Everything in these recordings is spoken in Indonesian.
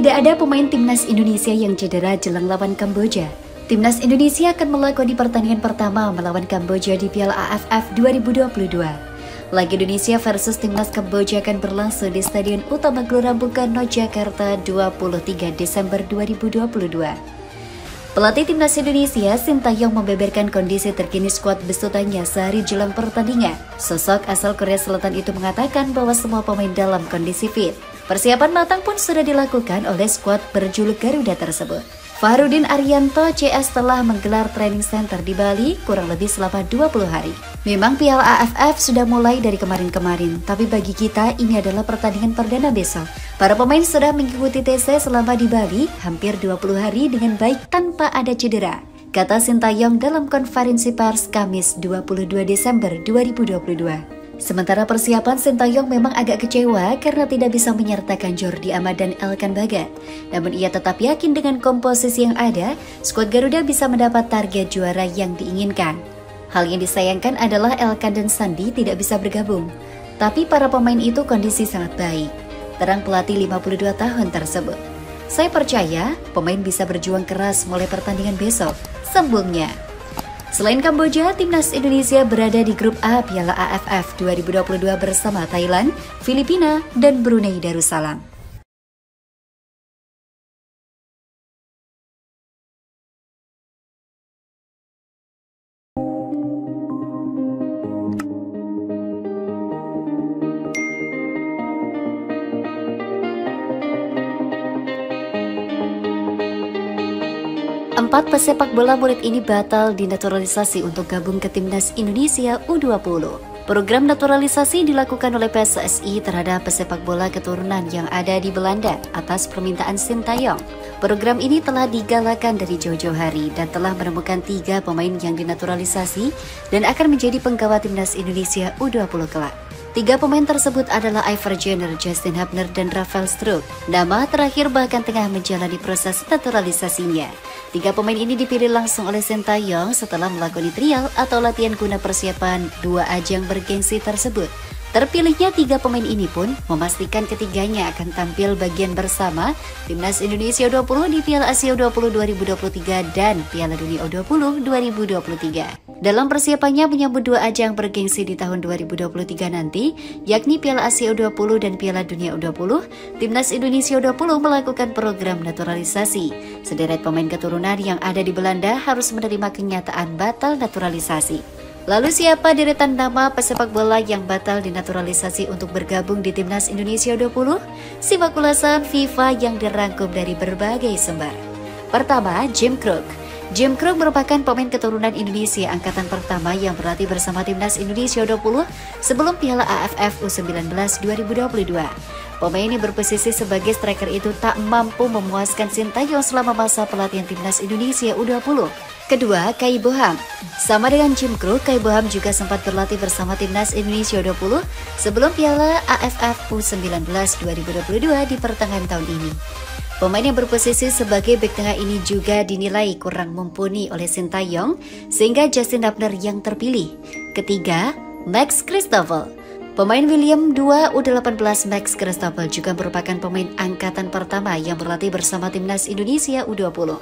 Tidak ada pemain timnas Indonesia yang cedera jelang lawan Kamboja. Timnas Indonesia akan melakoni pertandingan pertama melawan Kamboja di Piala AFF 2022. Laga Indonesia versus timnas Kamboja akan berlangsung di Stadion Utama Gelora Bung Karno, Jakarta 23 Desember 2022. Pelatih timnas Indonesia, Sintayong, membeberkan kondisi terkini skuad besutannya sehari jelang pertandingan. Sosok asal Korea Selatan itu mengatakan bahwa semua pemain dalam kondisi fit. Persiapan matang pun sudah dilakukan oleh skuad berjuluk Garuda tersebut. Fahrudin Arianto CS telah menggelar training center di Bali kurang lebih selama 20 hari. Memang Piala AFF sudah mulai dari kemarin-kemarin, tapi bagi kita ini adalah pertandingan perdana besok. Para pemain sudah mengikuti TC selama di Bali hampir 20 hari dengan baik tanpa ada cedera, kata Sintayong dalam konferensi pers Kamis 22 Desember 2022. Sementara persiapan, Sintayong memang agak kecewa karena tidak bisa menyertakan Jordi Amat dan Elkan Bagat. Namun ia tetap yakin dengan komposisi yang ada, skuad Garuda bisa mendapat target juara yang diinginkan. Hal yang disayangkan adalah Elkan dan Sandi tidak bisa bergabung. Tapi para pemain itu kondisi sangat baik, terang pelatih 52 tahun tersebut. Saya percaya pemain bisa berjuang keras mulai pertandingan besok, sambungnya. Selain Kamboja, timnas Indonesia berada di grup A Piala AFF 2022 bersama Thailand, Filipina, dan Brunei Darussalam. Empat pesepak bola murid ini batal dinaturalisasi untuk gabung ke timnas Indonesia U20. Program naturalisasi dilakukan oleh PSSI terhadap pesepak bola keturunan yang ada di Belanda atas permintaan Sintayong. Program ini telah digalakan dari jauh-jauh hari dan telah menemukan 3 pemain yang dinaturalisasi dan akan menjadi penggawa timnas Indonesia U20 kelak. 3 pemain tersebut adalah Ivar Jenner, Justin Hubner, dan Rafael Struijk. Nama terakhir bahkan tengah menjalani proses naturalisasinya. 3 pemain ini dipilih langsung oleh Sintayong setelah melakoni trial atau latihan guna persiapan 2 ajang bergengsi tersebut. Terpilihnya 3 pemain ini pun memastikan ketiganya akan tampil bagian bersama Timnas Indonesia U20 di Piala Asia U20 2023 dan Piala Dunia U20 2023. Dalam persiapannya menyambut 2 ajang bergengsi di tahun 2023 nanti, yakni Piala Asia U20 dan Piala Dunia U20, Timnas Indonesia U20 melakukan program naturalisasi. Sederet pemain keturunan yang ada di Belanda harus menerima kenyataan batal naturalisasi. Lalu siapa deretan nama pesepak bola yang batal dinaturalisasi untuk bergabung di Timnas Indonesia U20? Simak ulasan FIFA yang dirangkum dari berbagai sumber. Pertama, Jim Kruk. Jim Kruk merupakan pemain keturunan Indonesia angkatan pertama yang berlatih bersama Timnas Indonesia U20 sebelum Piala AFF U19 2022. Pemain yang berposisi sebagai striker itu tak mampu memuaskan Sintayong selama masa pelatihan Timnas Indonesia U20. Kedua, Kai Boham. Sama dengan Jim Kruk, Kai Boham juga sempat berlatih bersama Timnas Indonesia U20 sebelum Piala AFF U19 2022 di pertengahan tahun ini. Pemain yang berposisi sebagai bek tengah ini juga dinilai kurang mumpuni oleh Sintayong, sehingga Justin Hubner yang terpilih. Ketiga, Max Christoffel. Pemain William II U18 Max Christoffel juga merupakan pemain angkatan pertama yang berlatih bersama Timnas Indonesia U20.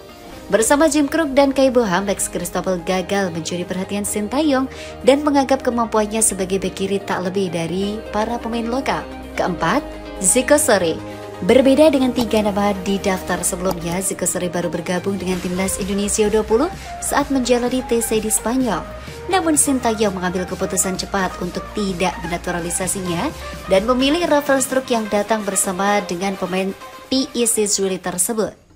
Bersama Jim Kruk dan Kai Boham, Max Christoffel gagal mencuri perhatian Sintayong dan menganggap kemampuannya sebagai bek kiri tak lebih dari para pemain lokal. Keempat, Zico Sore. Berbeda dengan 3 nama di daftar sebelumnya, Zico Sore baru bergabung dengan Timnas Indonesia U20 saat menjalani TC di Spanyol. Namun Sintayong mengambil keputusan cepat untuk tidak menaturalisasinya dan memilih Rafael Struijk yang datang bersama dengan pemain PEC Zwolle tersebut.